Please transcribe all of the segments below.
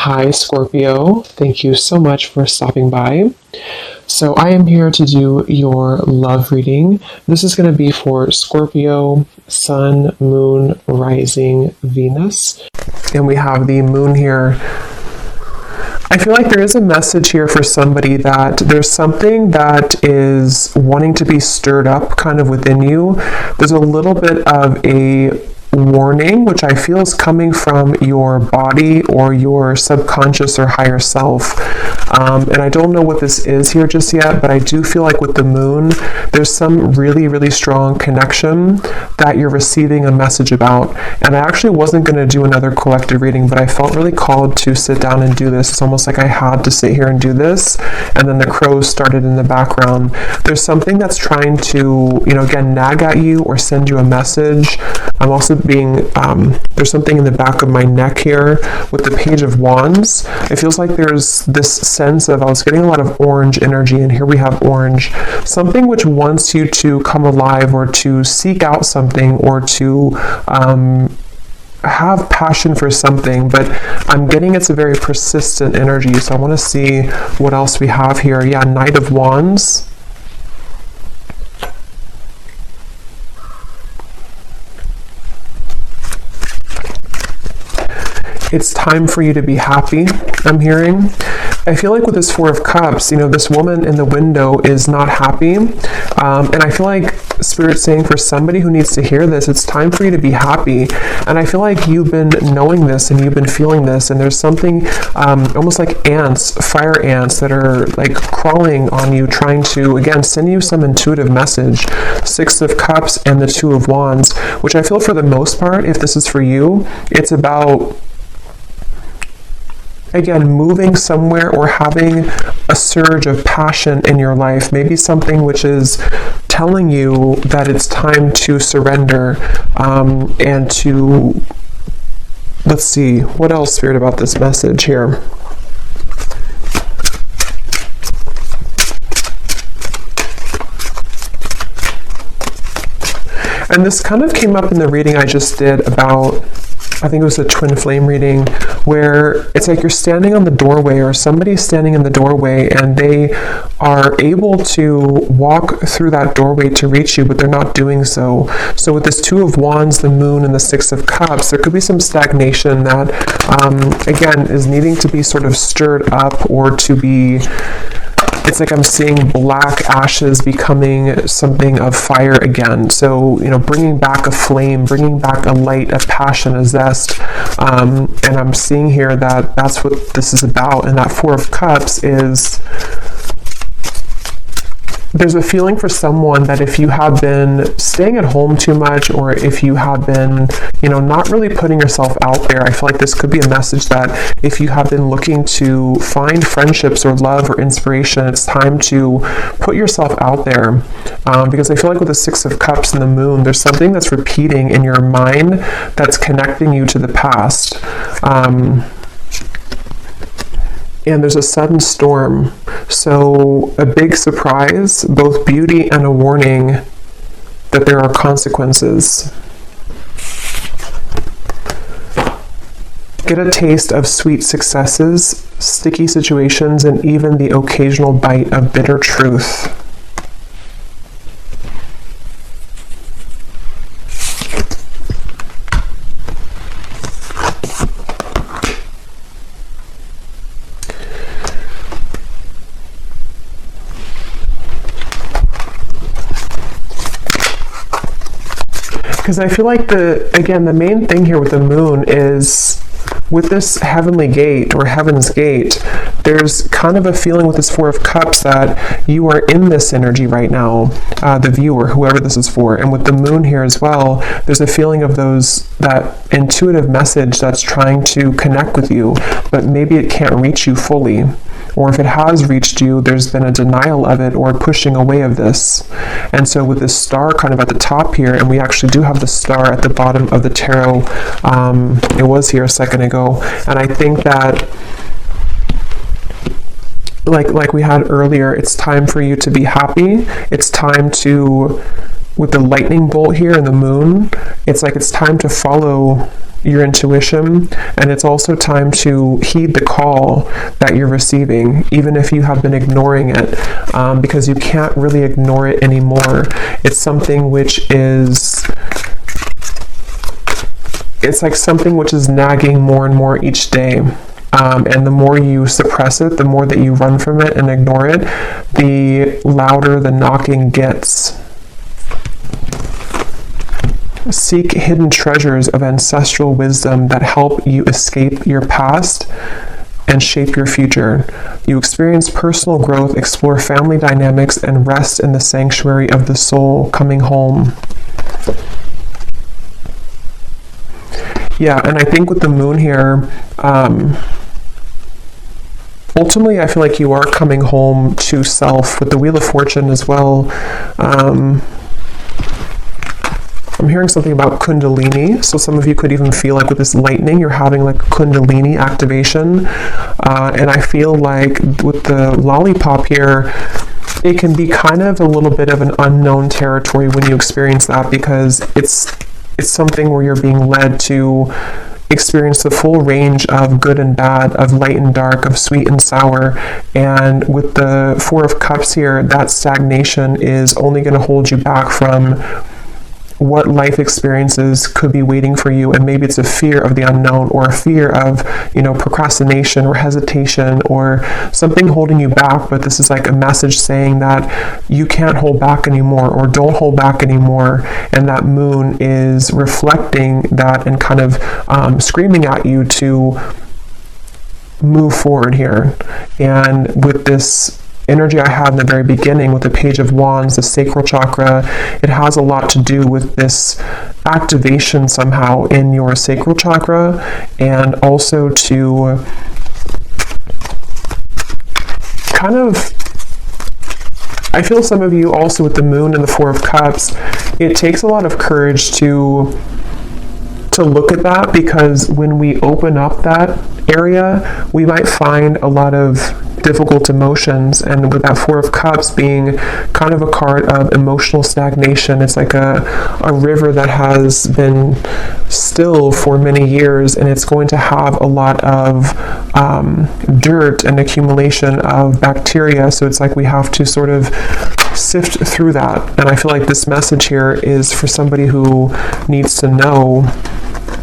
Hi, Scorpio. Thank you so much for stopping by. So, I am here to do your love reading. This is going to be for Scorpio, Sun, Moon, Rising, Venus. And we have the Moon here. I feel like there is a message here for somebody that there's something that is wanting to be stirred up kind of within you. There's a little bit of a warning, which I feel is coming from your body or your subconscious or higher self. And I don't know what this is here just yet, but I do feel like with the moon, there's some really, really strong connection that you're receiving a message about. And I actually wasn't going to do another collective reading, but I felt really called to sit down and do this. It's almost like I had to sit here and do this. And then the crows started in the background. There's something that's trying to, again, nag at you or send you a message. I'm also there's something in the back of my neck here with the Page of Wands. It feels like there's this sense of, I was getting a lot of orange energy, and here we have orange. Something which wants you to come alive or to seek out something or to have passion for something, but I'm getting it's a very persistent energy. So I want to see what else we have here. Yeah, Knight of Wands. It's time for you to be happy, I'm hearing. I feel like with this Four of Cups, this woman in the window is not happy. And I feel like Spirit's saying for somebody who needs to hear this, it's time for you to be happy. And I feel like you've been knowing this and you've been feeling this, and there's something almost like ants, fire ants that are like crawling on you, trying to, again, send you some intuitive message. Six of Cups and the Two of Wands, which I feel for the most part, if this is for you, it's about, again, moving somewhere or having a surge of passion in your life, maybe something which is telling you that it's time to surrender and to, let's see, what else, Spirit, about this message here? And this kind of came up in the reading I just did about, I think it was a twin flame reading, where it's like you're standing on the doorway or somebody's standing in the doorway and they are able to walk through that doorway to reach you, but they're not doing so. So with this Two of Wands, the Moon, and the Six of Cups, there could be some stagnation that, again, is needing to be sort of stirred up or to be... It's like I'm seeing black ashes becoming something of fire again. So, bringing back a flame, bringing back a light, a passion, a zest. And I'm seeing here that that's what this is about. And that Four of Cups is... There's a feeling for someone that if you have been staying at home too much, or if you have been, not really putting yourself out there, I feel like this could be a message that if you have been looking to find friendships or love or inspiration, it's time to put yourself out there. Because I feel like with the Six of Cups and the Moon, there's something that's repeating in your mind that's connecting you to the past. And there's a sudden storm. So a big surprise, both beauty and a warning that there are consequences. Get a taste of sweet successes, sticky situations, and even the occasional bite of bitter truth. Because I feel like the main thing here with the Moon is with this heavenly gate or heaven's gate, there's kind of a feeling with this Four of Cups that you are in this energy right now, the viewer, whoever this is for. And with the Moon here as well, there's a feeling of that intuitive message that's trying to connect with you, but maybe it can't reach you fully. Or if it has reached you, there's been a denial of it or pushing away of this. And so with this star kind of at the top here, and we actually do have the star at the bottom of the tarot, it was here a second ago, and I think that like we had earlier, it's time for you to be happy. It's time to, with the lightning bolt here and the moon, it's like it's time to follow your intuition, and it's also time to heed the call that you're receiving, even if you have been ignoring it, because you can't really ignore it anymore. It's something which is, it's like something which is nagging more and more each day. And the more you suppress it, the more that you run from it and ignore it, the louder the knocking gets. Seek hidden treasures of ancestral wisdom that help you escape your past and shape your future. You experience personal growth, explore family dynamics, and rest in the sanctuary of the soul, coming home. Yeah, and I think with the moon here, ultimately I feel like you are coming home to self with the Wheel of Fortune as well. I'm hearing something about Kundalini, so some of you could even feel like with this lightning, you're having like Kundalini activation, and I feel like with the lollipop here, it can be kind of a little bit of an unknown territory when you experience that, because it's something where you're being led to experience the full range of good and bad, of light and dark, of sweet and sour. And with the Four of Cups here, that stagnation is only going to hold you back from what life experiences could be waiting for you. And maybe it's a fear of the unknown, or a fear of, procrastination or hesitation or something holding you back. But this is like a message saying that you can't hold back anymore, or don't hold back anymore. And that moon is reflecting that and kind of screaming at you to move forward here. And with this energy I had in the very beginning with the Page of Wands, the sacral chakra, it has a lot to do with this activation somehow in your sacral chakra, and also to kind of, I feel some of you also with the moon and the Four of Cups, it takes a lot of courage to look at that, because when we open up that area, we might find a lot of difficult emotions. And with that Four of Cups being kind of a card of emotional stagnation, it's like a river that has been still for many years, and it's going to have a lot of dirt and accumulation of bacteria. So it's like we have to sort of sift through that. And I feel like this message here is for somebody who needs to know.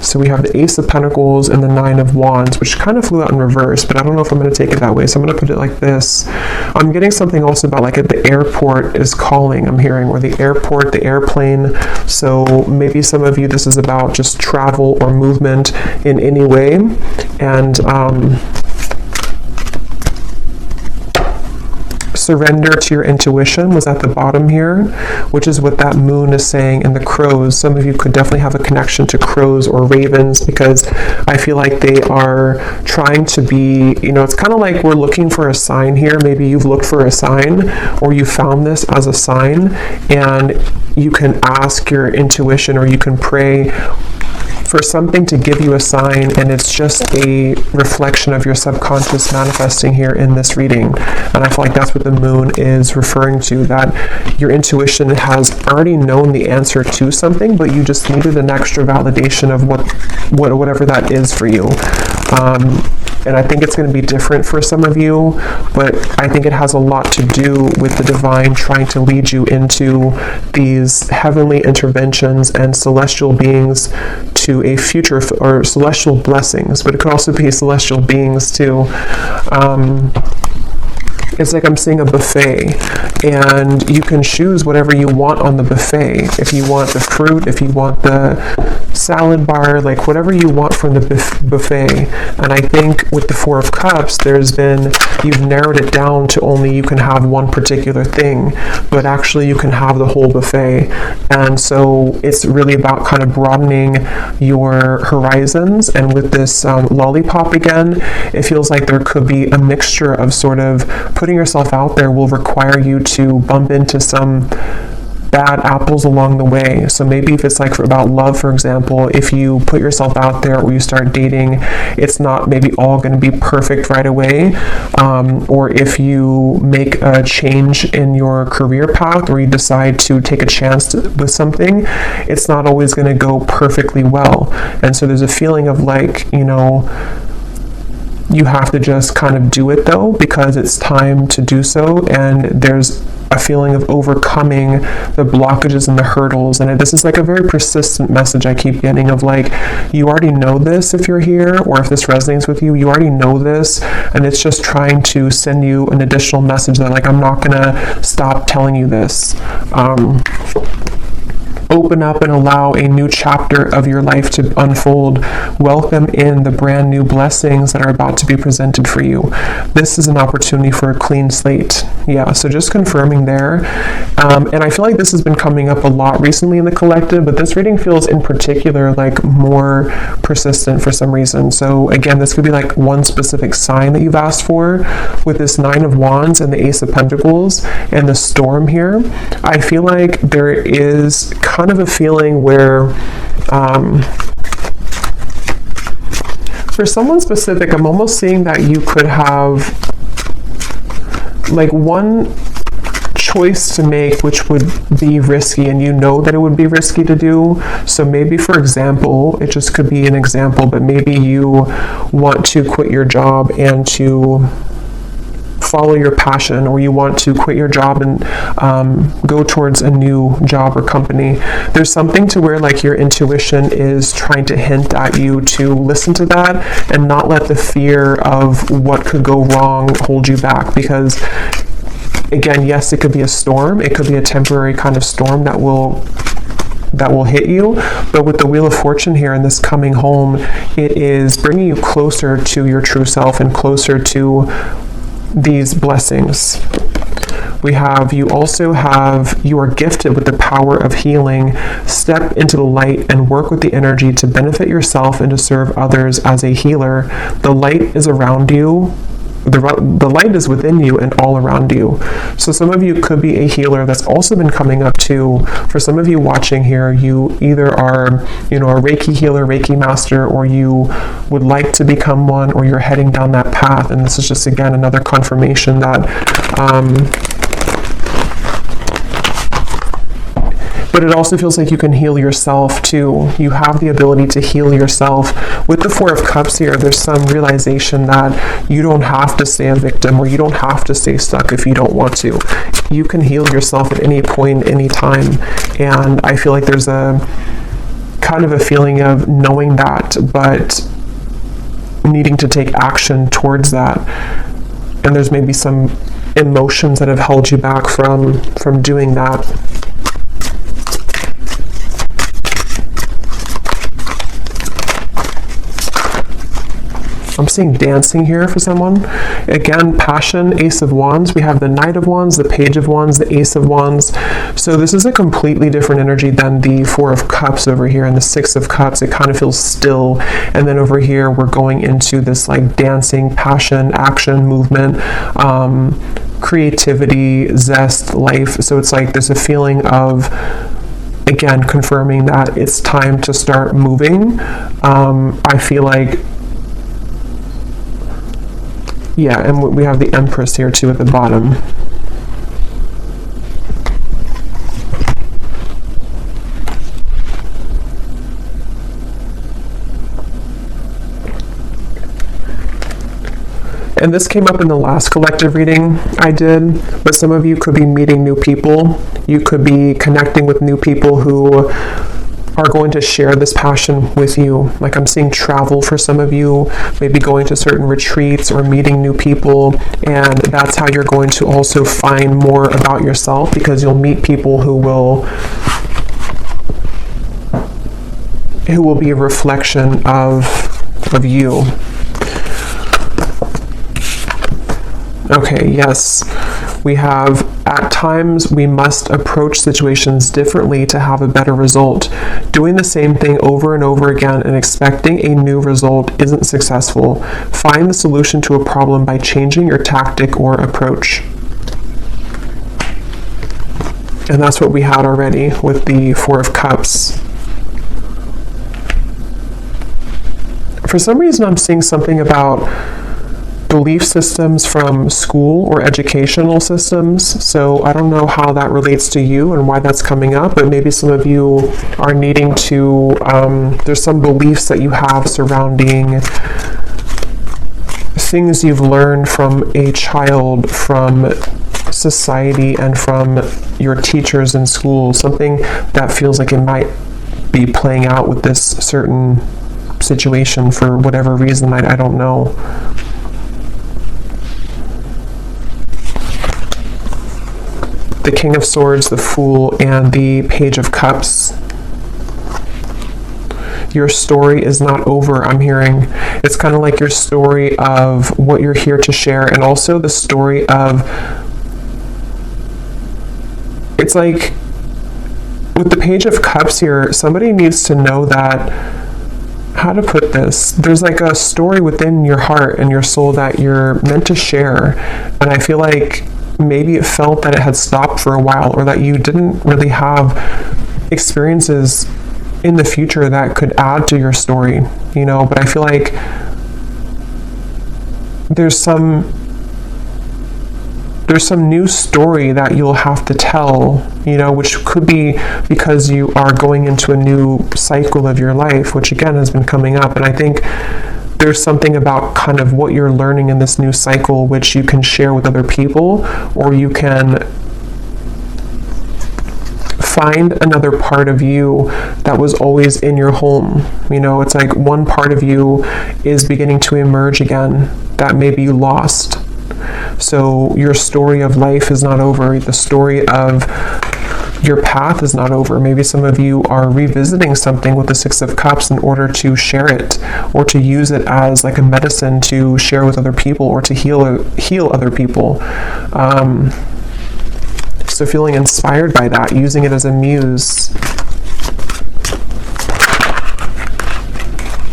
So we have the Ace of Pentacles and the Nine of Wands, which kind of flew out in reverse, but I don't know if I'm going to take it that way. So I'm going to put it like this. I'm getting something also about like at the airport is calling, I'm hearing, or the airport, the airplane. So maybe some of you, this is about just travel or movement in any way. And surrender to your intuition was at the bottom here, which is what that moon is saying. And the crows, some of you could definitely have a connection to crows or ravens, because I feel like they are trying to be, it's kind of like we're looking for a sign here. Maybe you've looked for a sign, or you found this as a sign, and you can ask your intuition, or you can pray for something to give you a sign, and it's just a reflection of your subconscious manifesting here in this reading. And I feel like that's what the moon is referring to, that your intuition has already known the answer to something, but you just needed an extra validation of whatever that is for you. And I think it's going to be different for some of you, but I think it has a lot to do with the divine trying to lead you into these heavenly interventions and celestial beings to a future, or celestial blessings, but it could also be celestial beings too. It's like I'm seeing a buffet, and you can choose whatever you want on the buffet. If you want the fruit, if you want the salad bar, like whatever you want from the buffet. And I think with the Four of Cups, you've narrowed it down to only you can have one particular thing, but actually you can have the whole buffet. And so it's really about kind of broadening your horizons. And with this lollipop again, it feels like there could be a mixture of sort of putting yourself out there will require you to bump into some bad apples along the way. So maybe if it's like about love, for example, if you put yourself out there or you start dating, it's not maybe all going to be perfect right away. Or if you make a change in your career path, or you decide to take a chance with something, it's not always going to go perfectly well. And so there's a feeling of like, you know, you have to just kind of do it though, because it's time to do so, and there's a feeling of overcoming the blockages and the hurdles. And this is like a very persistent message I keep getting of like, you already know this if you're here, or if this resonates with you, you already know this, and it's just trying to send you an additional message that like, I'm not gonna stop telling you this. Open up and allow a new chapter of your life to unfold. Welcome in the brand new blessings that are about to be presented for you. This is an opportunity for a clean slate. Yeah, so just confirming there. And I feel like this has been coming up a lot recently in the collective, but this reading feels in particular like more persistent for some reason. So again, this could be like one specific sign that you've asked for with this Nine of Wands and the Ace of Pentacles and the Storm here. I feel like there is kind of a feeling where for someone specific, I'm almost seeing that you could have like one choice to make which would be risky, and you know that it would be risky to do. So maybe, for example, it just could be an example, but maybe you want to quit your job and to follow your passion, or you want to quit your job and go towards a new job or company. There's something to where like your intuition is trying to hint at you to listen to that and not let the fear of what could go wrong hold you back. Because again, yes, it could be a storm, it could be a temporary kind of storm that will hit you, but with the Wheel of Fortune here and this coming home, it is bringing you closer to your true self and closer to these blessings. You are gifted with the power of healing. Step into the light and work with the energy to benefit yourself and to serve others as a healer. The light is around you. The light is within you and all around you. So some of you could be a healer. That's also been coming up too. For some of you watching here, you either are, you know, a Reiki healer, Reiki master, or you would like to become one, or you're heading down that path. And this is just, again, another confirmation that but it also feels like you can heal yourself too. You have the ability to heal yourself. With the Four of Cups here, there's some realization that you don't have to stay a victim, or you don't have to stay stuck if you don't want to. You can heal yourself at any point, any time. And I feel like there's a kind of a feeling of knowing that, but needing to take action towards that. And there's maybe some emotions that have held you back from doing that. I'm seeing dancing here for someone. Again, passion, Ace of Wands. We have the Knight of Wands, the Page of Wands, the Ace of Wands. So this is a completely different energy than the Four of Cups over here and the Six of Cups. It kind of feels still. And then over here, we're going into this like dancing, passion, action, movement, creativity, zest, life. So it's like there's a feeling of, again, confirming that it's time to start moving. I feel like, yeah, and we have the Empress here too at the bottom. And this came up in the last collective reading I did, but some of you could be meeting new people. You could be connecting with new people who are going to share this passion with you. Like I'm seeing travel for some of you, maybe going to certain retreats or meeting new people, and that's how you're going to also find more about yourself, because you'll meet people who will be a reflection of you. Okay, yes. We have, at times, we must approach situations differently to have a better result. Doing the same thing over and over again and expecting a new result isn't successful. Find the solution to a problem by changing your tactic or approach. And that's what we had already with the Four of Cups. For some reason, I'm seeing something about belief systems from school or educational systems. So I don't know how that relates to you and why that's coming up, but maybe some of you are needing to, there's some beliefs that you have surrounding things you've learned from a child, from society, and from your teachers in school. Something that feels like it might be playing out with this certain situation for whatever reason, I don't know. The King of Swords, the Fool, and the Page of Cups. Your story is not over, I'm hearing. It's kind of like your story of what you're here to share, and also the story of, it's like with the Page of Cups here, somebody needs to know that, how to put this, there's like a story within your heart and your soul that you're meant to share. And I feel like maybe it felt that it had stopped for a while, or that you didn't really have experiences in the future that could add to your story, you know. But I feel like there's some new story that you'll have to tell, you know, which could be because you are going into a new cycle of your life, which again has been coming up. And I think there's something about kind of what you're learning in this new cycle, which you can share with other people, or you can find another part of you that was always in your home. You know, it's like one part of you is beginning to emerge again that maybe you lost. So your story of life is not over. The story of your path is not over. Maybe some of you are revisiting something with the Six of Cups in order to share it, or to use it as like a medicine to share with other people, or to heal other people. So feeling inspired by that, using it as a muse.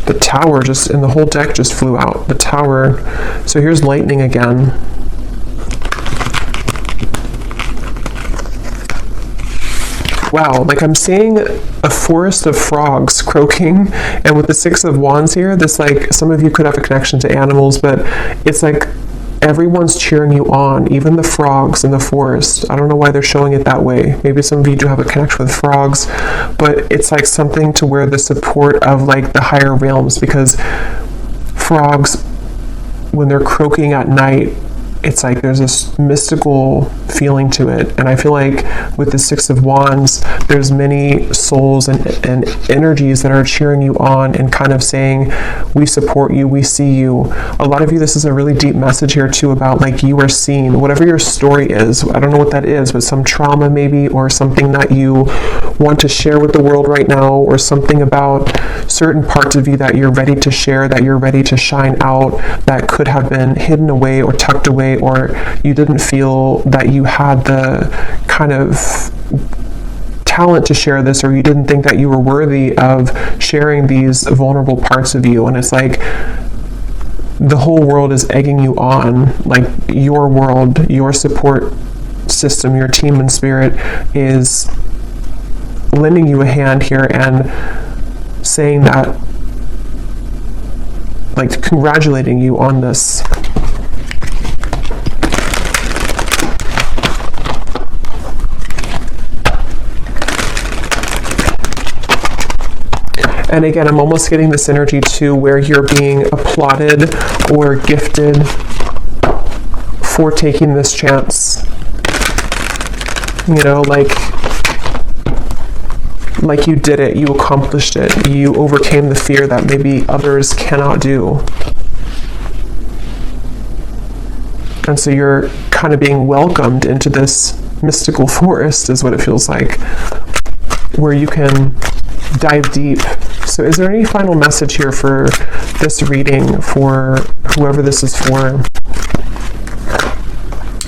The Tower just, and the whole deck just flew out. The Tower. So here's lightning again. Wow, like I'm seeing a forest of frogs croaking, and with the Six of Wands here, this, like, some of you could have a connection to animals, but it's like everyone's cheering you on, even the frogs in the forest. I don't know why they're showing it that way. Maybe some of you do have a connection with frogs, but it's like something to where the support of like the higher realms, because frogs, when they're croaking at night, it's like there's this mystical feeling to it. And I feel like with the Six of Wands, there's many souls and energies that are cheering you on and kind of saying, we support you, we see you. A lot of you, this is a really deep message here too about like you are seen. Whatever your story is, I don't know what that is, but some trauma maybe, or something that you want to share with the world right now, or something about certain parts of you that you're ready to share, that you're ready to shine out, that could have been hidden away or tucked away, or you didn't feel that you had the kind of talent to share this, or you didn't think that you were worthy of sharing these vulnerable parts of you. And it's like the whole world is egging you on, like your world, your support system, your team and spirit is lending you a hand here and saying that, like congratulating you on this. And again, I'm almost getting this energy too where you're being applauded or gifted for taking this chance. You know, like you did it, you accomplished it, you overcame the fear that maybe others cannot do. And so you're kind of being welcomed into this mystical forest, is what it feels like, where you can dive deep. So is there any final message here for this reading, for whoever this is for?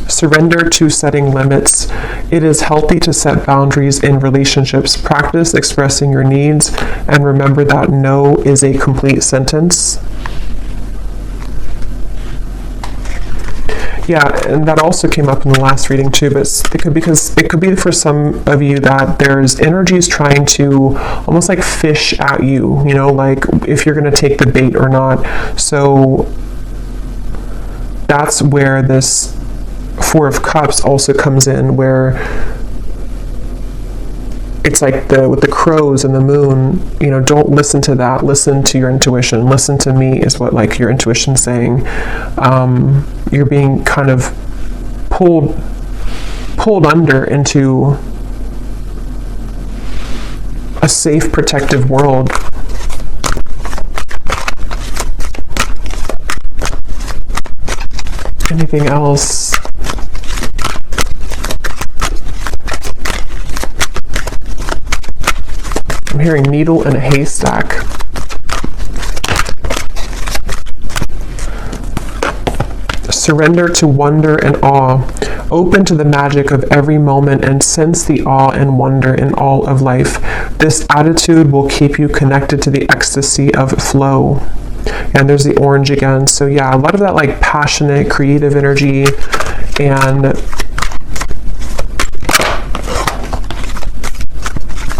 Surrender to setting limits. It is healthy to set boundaries in relationships. Practice expressing your needs, and remember that no is a complete sentence. Yeah, and that also came up in the last reading too, but it could be for some of you that there's energies trying to almost like fish at you, you know, like if you're going to take the bait or not. So that's where this Four of Cups also comes in, where it's like with the crows and the moon, you know, don't listen to that. Listen to your intuition. Listen to me is what like your intuition's saying. You're being kind of pulled under into a safe, protective world. Anything else? I'm hearing needle in a haystack. Surrender to wonder and awe. Open to the magic of every moment and sense the awe and wonder in all of life. This attitude will keep you connected to the ecstasy of flow. And there's the orange again. So yeah, a lot of that like passionate, creative energy, and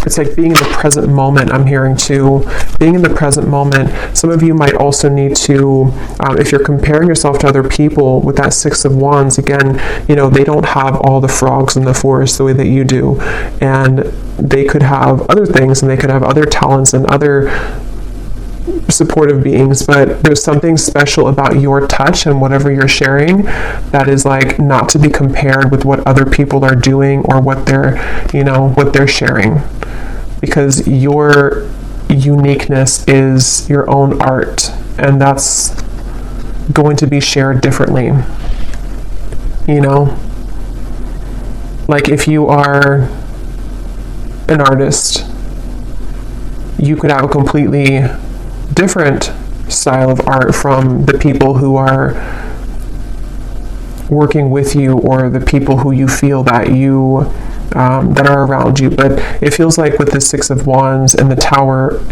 it's like being in the present moment. I'm hearing too, being in the present moment. Some of you might also need to, if you're comparing yourself to other people with that Six of Wands, again, you know, they don't have all the frogs in the forest the way that you do. And they could have other things, and they could have other talents and other supportive beings, but there's something special about your touch and whatever you're sharing that is like not to be compared with what other people are doing or what they're, you know, what they're sharing, because your uniqueness is your own art, and that's going to be shared differently. You know, like if you are an artist, you could have a completely different style of art from the people who are working with you or the people who you feel that you that are around you. But it feels like with the Six of Wands and the Tower,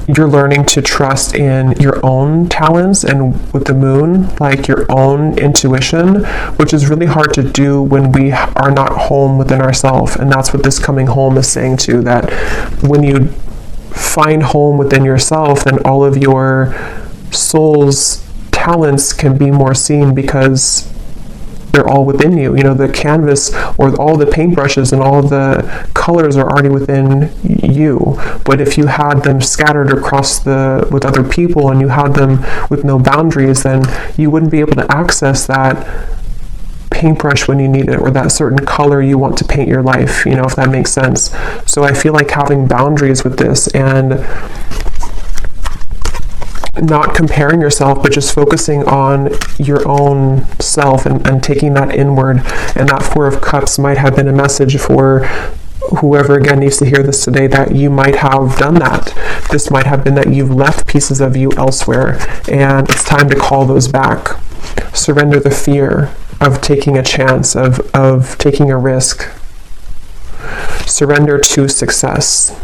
you're learning to trust in your own talents, and with the Moon, like your own intuition, which is really hard to do when we are not home within ourselves. And that's what this coming home is saying too, that when you find home within yourself, then all of your soul's talents can be more seen because they're all within you. You know, the canvas or all the paintbrushes and all the colors are already within you. But if you had them scattered across with other people, and you had them with no boundaries, then you wouldn't be able to access that paintbrush when you need it, or that certain color you want to paint your life, you know, if that makes sense. So I feel like having boundaries with this and not comparing yourself, but just focusing on your own self and taking that inward. And that Four of Cups might have been a message for whoever again needs to hear this today, that you might have done that. This might have been that you've left pieces of you elsewhere, and it's time to call those back. Surrender the fear of taking a chance, of taking a risk. Surrender to success.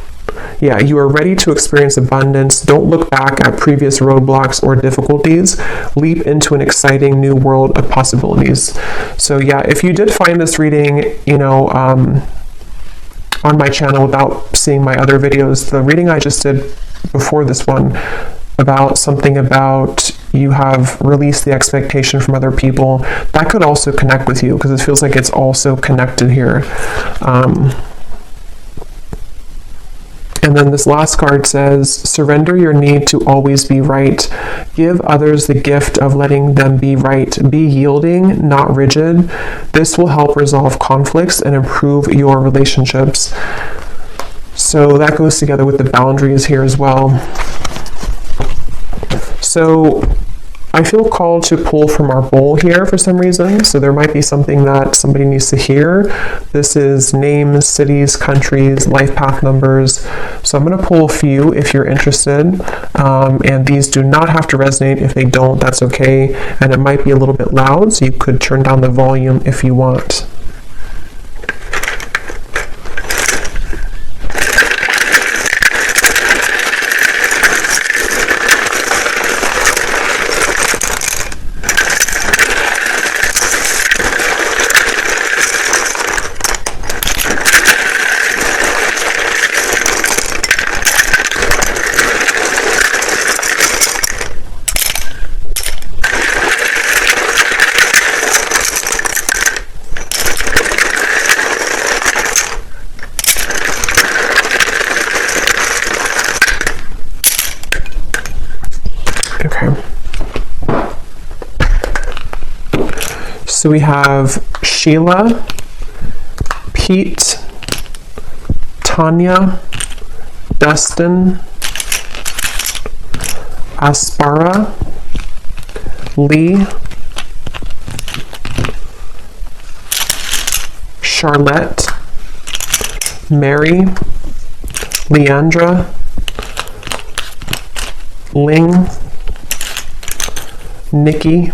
Yeah, you are ready to experience abundance. Don't look back at previous roadblocks or difficulties. Leap into an exciting new world of possibilities. So yeah, if you did find this reading, you know, on my channel without seeing my other videos, the reading I just did before this one about something about you have released the expectation from other people, that could also connect with you, because it feels like it's also connected here. And then this last card says, surrender your need to always be right. Give others the gift of letting them be right. Be yielding, not rigid. This will help resolve conflicts and improve your relationships. So that goes together with the boundaries here as well. So I feel called to pull from our bowl here for some reason. So there might be something that somebody needs to hear. This is names, cities, countries, life path numbers. So I'm going to pull a few if you're interested. And these do not have to resonate. If they don't, that's okay. And it might be a little bit loud, so you could turn down the volume if you want. So we have Sheila, Pete, Tanya, Dustin, Aspara, Lee, Charlotte, Mary, Leandra, Ling, Nikki,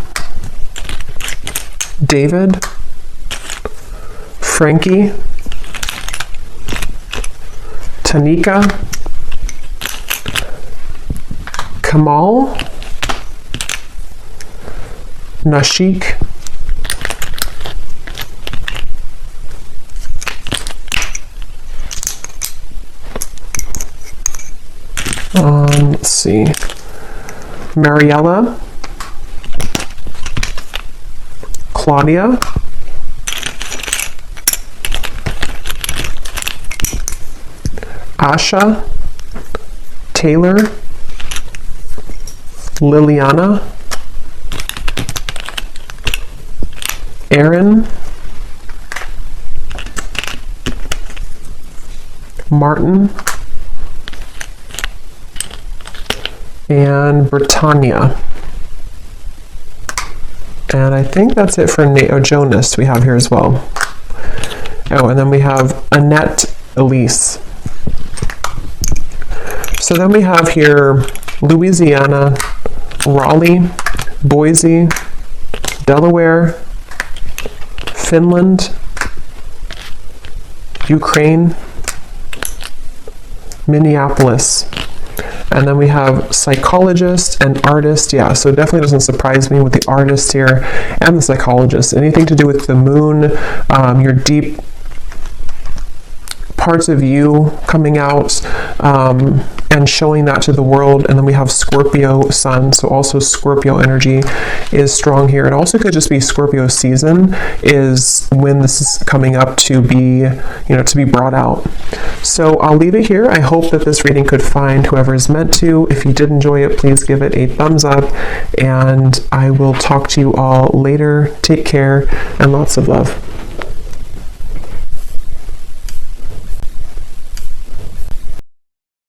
David, Frankie, Tanika, Kamal, Nashik, let's see, Mariella, Claudia, Asha, Taylor, Liliana, Aaron, Martin, and Britannia. And I think that's it for Jonas we have here as well. Oh, and then we have Annette Elise. So then we have here Louisiana, Raleigh, Boise, Delaware, Finland, Ukraine, Minneapolis. And then we have psychologist and artist. Yeah, so it definitely doesn't surprise me with the artist here and the psychologist. Anything to do with the moon, your deep parts of you coming out and showing that to the world. And then we have Scorpio sun, so also Scorpio energy is strong here. It also could just be Scorpio season is when this is coming up to be, to be brought out. So I'll leave it here. I hope that this reading could find whoever is meant to. If you did enjoy it, please give it a thumbs up, and I will talk to you all later. Take care and lots of love.